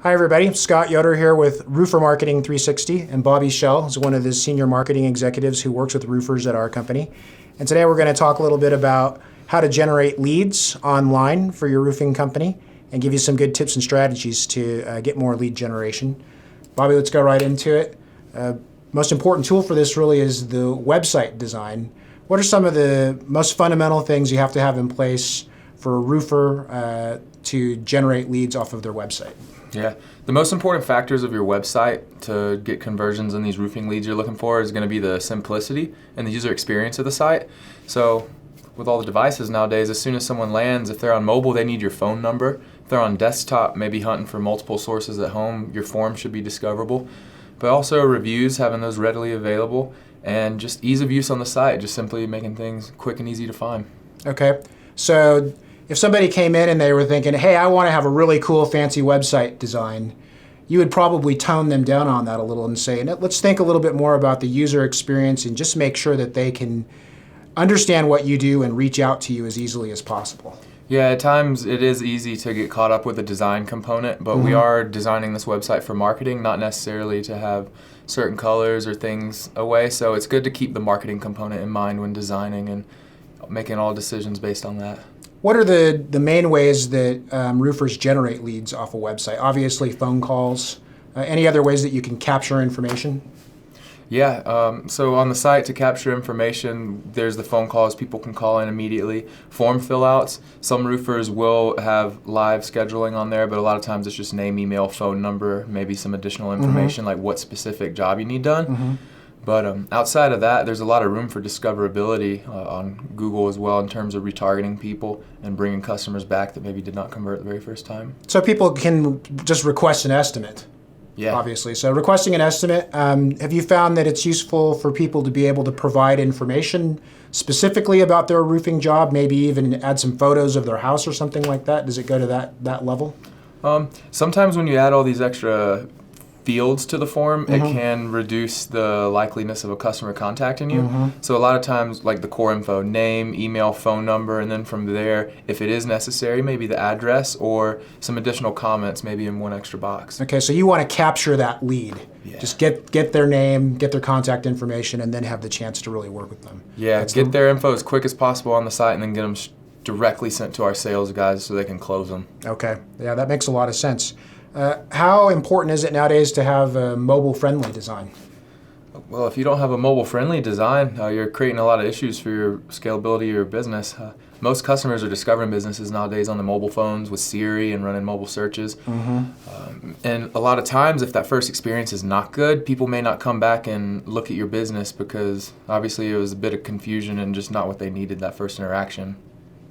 Hi everybody, Scott Yoder here with Roofer Marketing 360, and Bobby Schell is one of the senior marketing executives who works with roofers at our company. And today we're going to talk a little bit about how to generate leads online for your roofing company and give you some good tips and strategies to get more lead generation. Bobby, let's go right into it. Most important tool for this really is the website design. What are some of the most fundamental things you have to have in place for a roofer to generate leads off of their website? Yeah, the most important factors of your website to get conversions in these roofing leads you're looking for is going to be the simplicity and the user experience of the site. So with all the devices nowadays, as soon as someone lands, if they're on mobile, they need your phone number. If they're on desktop, maybe hunting for multiple sources at home, your form should be discoverable. But also reviews, having those readily available, and just ease of use on the site, just simply making things quick and easy to find. Okay, so if somebody came in and they were thinking, hey, I want to have a really cool, fancy website design, you would probably tone them down on that a little and say, let's think a little bit more about the user experience and just make sure that they can understand what you do and reach out to you as easily as possible. Yeah, at times it is easy to get caught up with the design component, but we are designing this website for marketing, not necessarily to have certain colors or things away. So it's good to keep the marketing component in mind when designing and making all decisions based on that. What are the main ways that roofers generate leads off a website? Obviously phone calls. Any other ways that you can capture information? Yeah, so on the site to capture information, there's the phone calls. People can call in immediately. Form fill-outs. Some roofers will have live scheduling on there, but a lot of times it's just name, email, phone number, maybe some additional information like what specific job you need done. But outside of that, there's a lot of room for discoverability on Google as well in terms of retargeting people and bringing customers back that maybe did not convert the very first time. So people can just request an estimate, obviously. So requesting an estimate, have you found that it's useful for people to be able to provide information specifically about their roofing job, maybe even add some photos of their house or something like that? Does it go to that level? Sometimes when you add all these extra fields to the form, it can reduce the likeliness of a customer contacting you. So a lot of times, like the core info, name, email, phone number, and then from there, if it is necessary, maybe the address or some additional comments, maybe in one extra box. Okay, so you want to capture that lead. Yeah. Just get their name, get their contact information, and then have the chance to really work with them. Yeah, get their info as quick as possible on the site and then get them directly sent to our sales guys so they can close them. Okay, yeah, that makes a lot of sense. How important is it nowadays to have a mobile-friendly design? Well, if you don't have a mobile-friendly design, you're creating a lot of issues for your scalability of your business. Most customers are discovering businesses nowadays on the mobile phones with Siri and running mobile searches. And a lot of times, if that first experience is not good, people may not come back and look at your business because obviously it was a bit of confusion and just not what they needed that first interaction.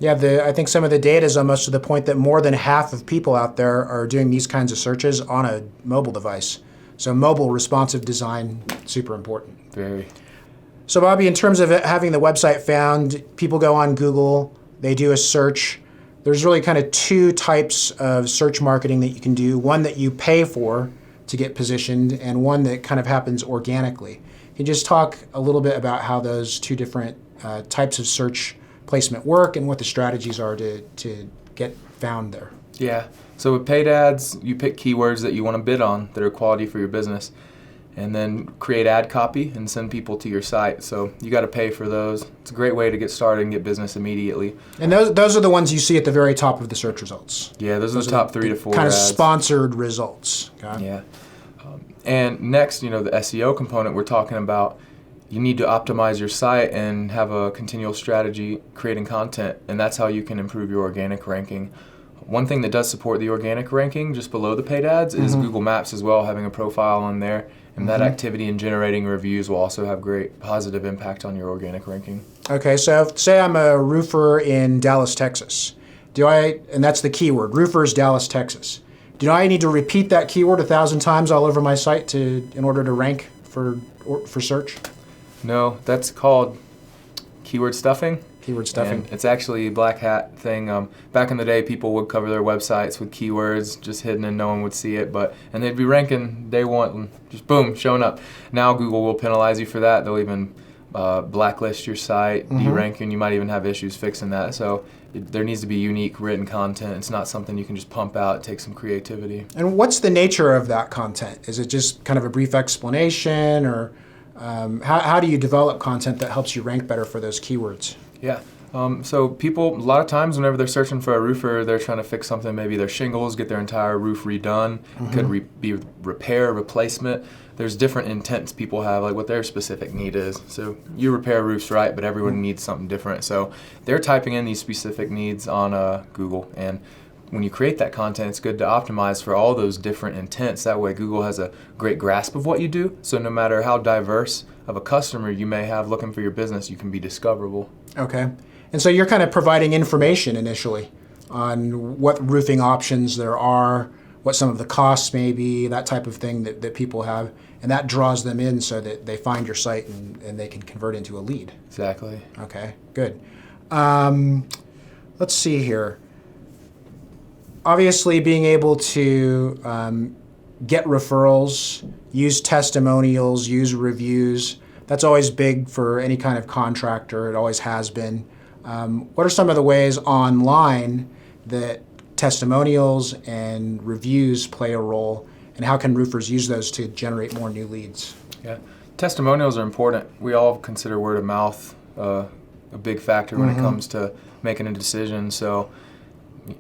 Yeah, I think some of the data is almost to the point that more than half of people out there are doing these kinds of searches on a mobile device. So mobile responsive design, super important. Very. So Bobby, in terms of having the website found, people go on Google, they do a search. There's really kind of two types of search marketing that you can do. One that you pay for to get positioned and one that kind of happens organically. Can you just talk a little bit about how those two different types of search placement work and what the strategies are to get found there? Yeah, so with paid ads, you pick keywords that you want to bid on that are quality for your business and then create ad copy and send people to your site. So you got to pay for those. It's a great way to get started and get business immediately. And those are the ones you see at the very top of the search results. Yeah, those are the top 3 to 4 kind of ads. Sponsored results. Okay? Yeah. And next, the SEO component we're talking about, you need to optimize your site and have a continual strategy creating content, and that's how you can improve your organic ranking. One thing that does support the organic ranking just below the paid ads is Google Maps as well, having a profile on there, and that activity in generating reviews will also have great positive impact on your organic ranking. Okay, so say I'm a roofer in Dallas, Texas. And that's the keyword, roofers, Dallas, Texas. Do I need to repeat that keyword 1,000 times all over my site in order to rank for search? No, that's called keyword stuffing. Keyword stuffing. And it's actually a black hat thing. Back in the day, people would cover their websites with keywords just hidden and no one would see it, and they'd be ranking day one, just boom, showing up. Now Google will penalize you for that. They'll even blacklist your site, derank you, and you might even have issues fixing that. So there needs to be unique written content. It's not something you can just pump out. It takes some creativity. And what's the nature of that content? Is it just kind of a brief explanation, or how do you develop content that helps you rank better for those keywords? Yeah. So people, a lot of times whenever they're searching for a roofer, they're trying to fix something, maybe their shingles, get their entire roof redone. It could be repair, replacement. There's different intents people have, like what their specific need is. So you repair roofs, right, but everyone needs something different. So they're typing in these specific needs on Google. And when you create that content, it's good to optimize for all those different intents. That way Google has a great grasp of what you do. So no matter how diverse of a customer you may have looking for your business, you can be discoverable. Okay. And so you're kind of providing information initially on what roofing options there are, what some of the costs may be, that type of thing that people have, and that draws them in so that they find your site and they can convert into a lead. Exactly. Okay, good. Let's see here. Obviously, being able to get referrals, use testimonials, use reviews, that's always big for any kind of contractor. It always has been. What are some of the ways online that testimonials and reviews play a role, and how can roofers use those to generate more new leads? Yeah, testimonials are important. We all consider word of mouth a big factor when it comes to making a decision. So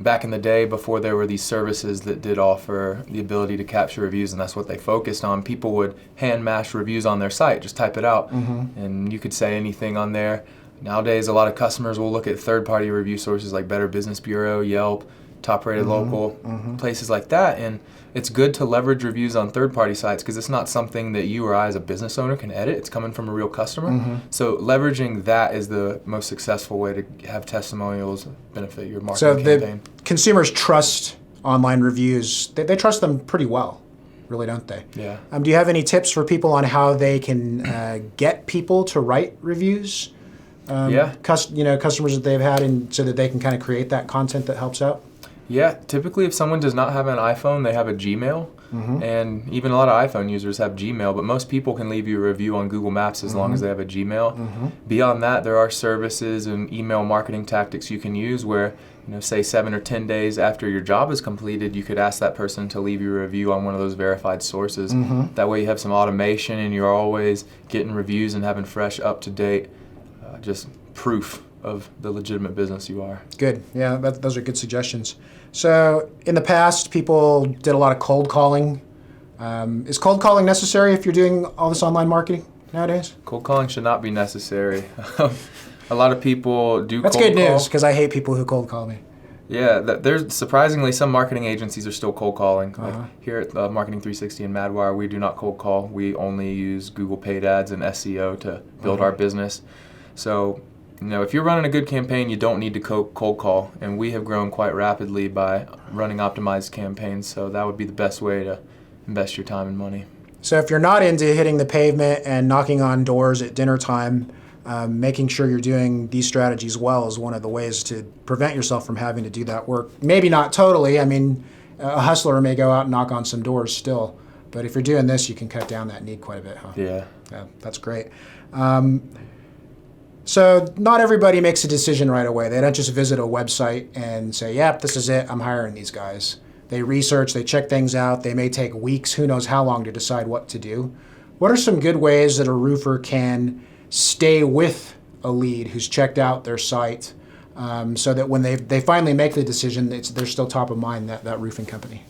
back in the day, before there were these services that did offer the ability to capture reviews, and that's what they focused on, people would hand mash reviews on their site, just type it out, and you could say anything on there. Nowadays, a lot of customers will look at third-party review sources like Better Business Bureau, Yelp, Top Rated Local, places like that. And it's good to leverage reviews on third-party sites because it's not something that you or I as a business owner can edit. It's coming from a real customer. So leveraging that is the most successful way to have testimonials benefit your marketing campaign. The consumers trust online reviews. They trust them pretty well, really, don't they? Yeah. Do you have any tips for people on how they can get people to write reviews? Customers that they've had, and so that they can kind of create that content that helps out? Yeah, typically if someone does not have an iPhone, they have a Gmail, and even a lot of iPhone users have Gmail, but most people can leave you a review on Google Maps as long as they have a Gmail. Beyond that, there are services and email marketing tactics you can use where, say 7 or 10 days after your job is completed, you could ask that person to leave you a review on one of those verified sources. That way you have some automation and you're always getting reviews and having fresh, up-to-date just proof of the legitimate business you are. Good. Yeah, those are good suggestions. So in the past, people did a lot of cold calling. Is cold calling necessary if you're doing all this online marketing nowadays? Cold calling should not be necessary. A lot of people do That's cold good call. news, because I hate people who cold call me. Yeah, there's surprisingly some marketing agencies are still cold calling. Like here at Marketing 360 and Madwire, we do not cold call. We only use Google paid ads and SEO to build our business. So, if you're running a good campaign, you don't need to cold call. And we have grown quite rapidly by running optimized campaigns. So that would be the best way to invest your time and money. So if you're not into hitting the pavement and knocking on doors at dinner time, making sure you're doing these strategies well is one of the ways to prevent yourself from having to do that work. Maybe not totally. I mean, a hustler may go out and knock on some doors still. But if you're doing this, you can cut down that need quite a bit, huh? Yeah. Yeah, that's great. So not everybody makes a decision right away. They don't just visit a website and say, yep, this is it, I'm hiring these guys. They research, they check things out. They may take weeks, who knows how long, to decide what to do. What are some good ways that a roofer can stay with a lead who's checked out their site so that when they finally make the decision, they're still top of mind, that roofing company?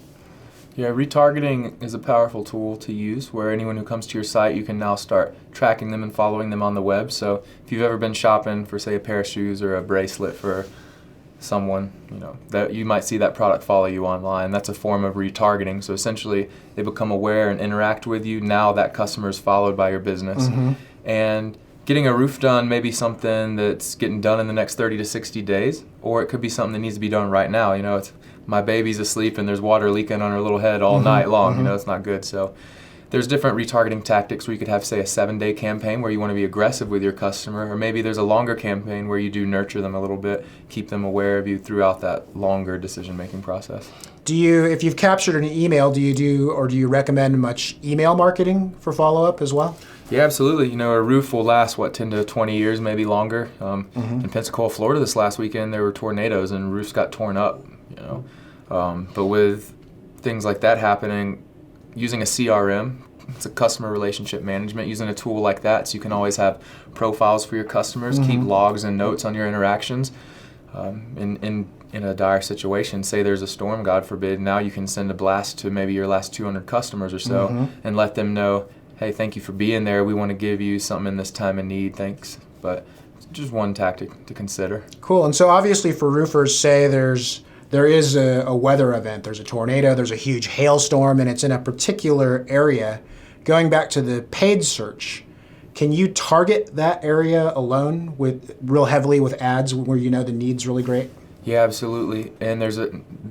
Yeah, retargeting is a powerful tool to use where anyone who comes to your site, you can now start tracking them and following them on the web. So if you've ever been shopping for, say, a pair of shoes or a bracelet for someone, that you might see that product follow you online. That's a form of retargeting. So essentially, they become aware and interact with you. Now that customer is followed by your business. And getting a roof done may be something that's getting done in the next 30 to 60 days, or it could be something that needs to be done right now. It's my baby's asleep and there's water leaking on her little head all night long. It's not good. So there's different retargeting tactics where you could have, say, a 7-day campaign where you want to be aggressive with your customer, or maybe there's a longer campaign where you do nurture them a little bit, keep them aware of you throughout that longer decision-making process. If you've captured an email, do you recommend much email marketing for follow-up as well? Yeah, absolutely. You know, a roof will last, 10 to 20 years, maybe longer. In Pensacola, Florida this last weekend, there were tornadoes and roofs got torn up, But with things like that happening, using a CRM, it's a customer relationship management, using a tool like that so you can always have profiles for your customers, keep logs and notes on your interactions. In a dire situation, say there's a storm, God forbid, now you can send a blast to maybe your last 200 customers or so and let them know, hey, thank you for being there. We want to give you something in this time of need. Thanks. But it's just one tactic to consider. Cool. And so obviously for roofers, say there is a weather event. There's a tornado, there's a huge hailstorm, and it's in a particular area. Going back to the paid search, can you target that area alone real heavily with ads where you know the need's really great? Yeah, absolutely. And there's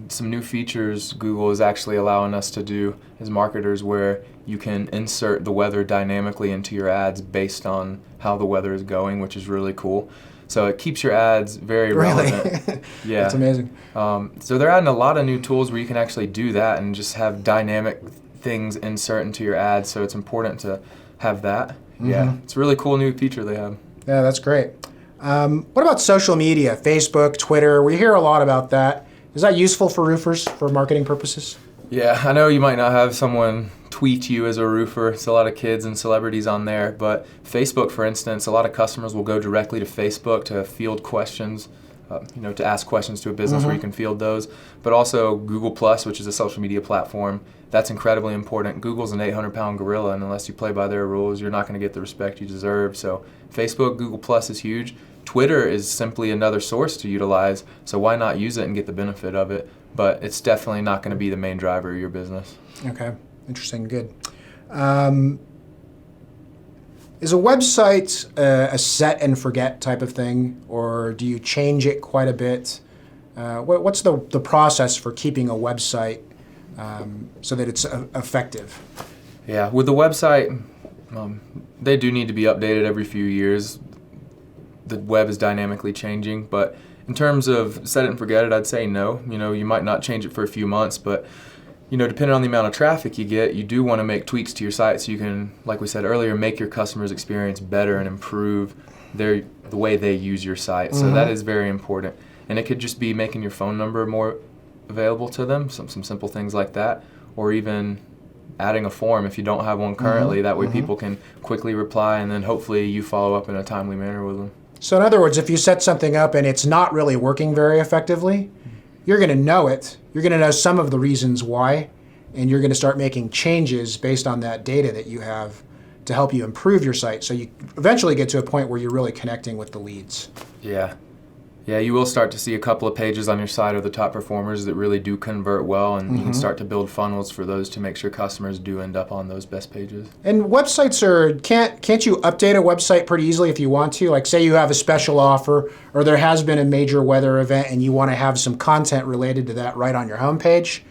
some new features Google is actually allowing us to do as marketers where you can insert the weather dynamically into your ads based on how the weather is going, which is really cool. So it keeps your ads very relevant. Really? Yeah. That's amazing. So they're adding a lot of new tools where you can actually do that and just have dynamic things insert into your ads. So it's important to have that. Yeah, it's a really cool new feature they have. Yeah, that's great. What about social media, Facebook, Twitter? We hear a lot about that. Is that useful for roofers for marketing purposes? Yeah, I know you might not have someone tweet you as a roofer. It's a lot of kids and celebrities on there. But Facebook, for instance, a lot of customers will go directly to Facebook to field questions, to ask questions to a business where you can field those. But also Google+, which is a social media platform. That's incredibly important. Google's an 800-pound gorilla, and unless you play by their rules, you're not going to get the respect you deserve. So Facebook, Google+ is huge. Twitter is simply another source to utilize, so why not use it and get the benefit of it? But it's definitely not going to be the main driver of your business. Okay, interesting, good. Is a website a set and forget type of thing, or do you change it quite a bit? What's the process for keeping a website so that it's effective? Yeah, with the website, they do need to be updated every few years. The web is dynamically changing, but in terms of set it and forget it, I'd say no. You might not change it for a few months, but depending on the amount of traffic you get, you do want to make tweaks to your site so you can, like we said earlier, make your customers' experience better and improve the way they use your site. So that is very important. And it could just be making your phone number more available to them, some simple things like that, or even adding a form if you don't have one currently. That way people can quickly reply, and then hopefully you follow up in a timely manner with them. So in other words, if you set something up and it's not really working very effectively, you're going to know it. You're going to know some of the reasons why, and you're going to start making changes based on that data that you have to help you improve your site. So you eventually get to a point where you're really connecting with the leads. Yeah. Yeah, you will start to see a couple of pages on your site of the top performers that really do convert well, and you can start to build funnels for those to make sure customers do end up on those best pages. And websites can't you update a website pretty easily if you want to? Like say you have a special offer or there has been a major weather event and you want to have some content related to that right on your homepage.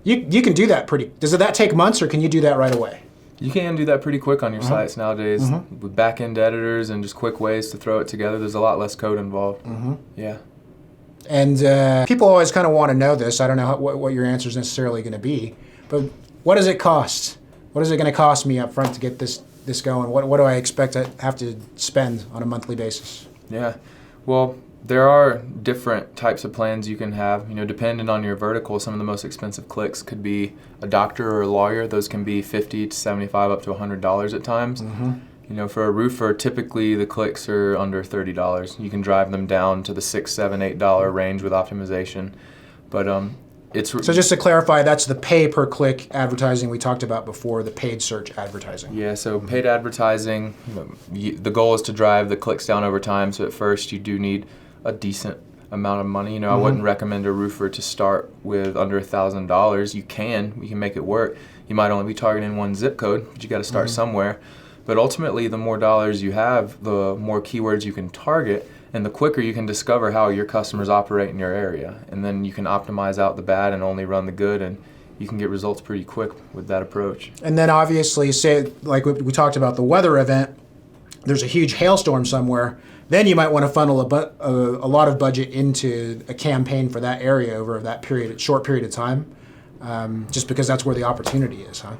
You can do that does that take months, or can you do that right away? You can do that pretty quick on your sites nowadays with back-end editors and just quick ways to throw it together. There's a lot less code involved. Yeah. And people always kind of want to know this. I don't know what your answer is necessarily going to be, but what does it cost? What is it going to cost me up front to get this going? What do I expect to have to spend on a monthly basis? Yeah. Well, there are different types of plans you can have. Depending on your vertical, some of the most expensive clicks could be a doctor or a lawyer. Those can be $50 to $75 up to $100 at times. For a roofer, typically the clicks are under $30. You can drive them down to the $6, $7, $8 range with optimization. But So just to clarify, that's the pay per click advertising we talked about before, the paid search advertising. Yeah, so paid advertising, the goal is to drive the clicks down over time. So at first you do need a decent amount of money. I wouldn't recommend a roofer to start with under $1,000. We can make it work. You might only be targeting one zip code, but you got to start somewhere. But ultimately, the more dollars you have, the more keywords you can target, and the quicker you can discover how your customers operate in your area. And then you can optimize out the bad and only run the good, and you can get results pretty quick with that approach. And then obviously, say like we talked about the weather event, there's a huge hailstorm somewhere, then you might want to funnel a lot of budget into a campaign for that area over that short period of time, just because that's where the opportunity is, huh?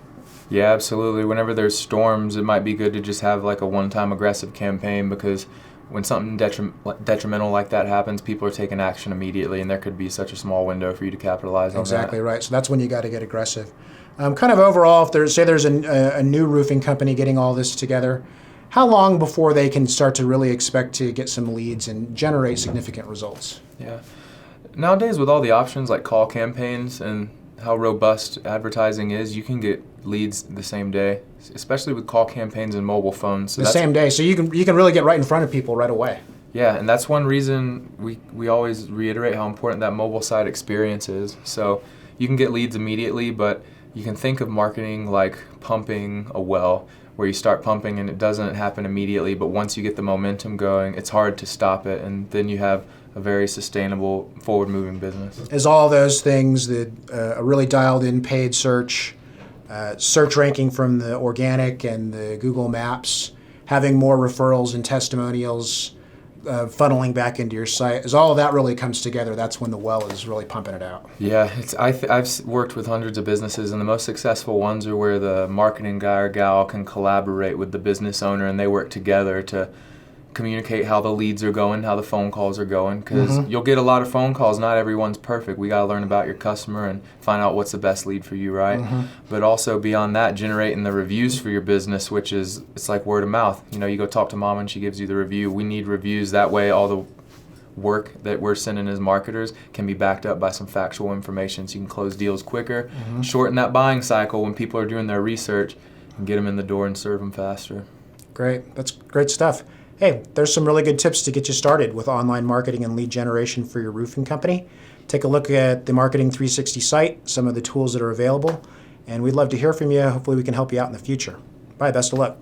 Yeah, absolutely. Whenever there's storms, it might be good to just have like a one-time aggressive campaign, because when something detrimental like that happens, people are taking action immediately, and there could be such a small window for you to capitalize on that. Exactly right. So that's when you got to get aggressive. Kind of overall, if there's a new roofing company getting all this together, how long before they can start to really expect to get some leads and generate significant results? Yeah. Nowadays, with all the options like call campaigns and how robust advertising is, you can get leads the same day, especially with call campaigns and mobile phones. So the same day, so you can really get right in front of people right away. Yeah, and that's one reason we always reiterate how important that mobile site experience is. So you can get leads immediately, but you can think of marketing like pumping a well, where you start pumping and it doesn't happen immediately, but once you get the momentum going, it's hard to stop it, and then you have a very sustainable, forward-moving business. Is all those things, that a really dialed-in paid search ranking from the organic and the Google Maps, having more referrals and testimonials, funneling back into your site, as all of that really comes together, that's when the well is really pumping it out. Yeah, I've worked with hundreds of businesses, and the most successful ones are where the marketing guy or gal can collaborate with the business owner, and they work together to communicate how the leads are going, how the phone calls are going, because you'll get a lot of phone calls. Not everyone's perfect. We got to learn about your customer and find out what's the best lead for you, right? But also beyond that, generating the reviews for your business, which is, it's like word of mouth. You know, you go talk to mom and she gives you the review. We need reviews. That way all the work that we're sending as marketers can be backed up by some factual information, so you can close deals quicker, shorten that buying cycle when people are doing their research, and get them in the door and serve them faster. Great. That's great stuff. Hey, there's some really good tips to get you started with online marketing and lead generation for your roofing company. Take a look at the Marketing 360 site, some of the tools that are available, and we'd love to hear from you. Hopefully we can help you out in the future. Bye, best of luck.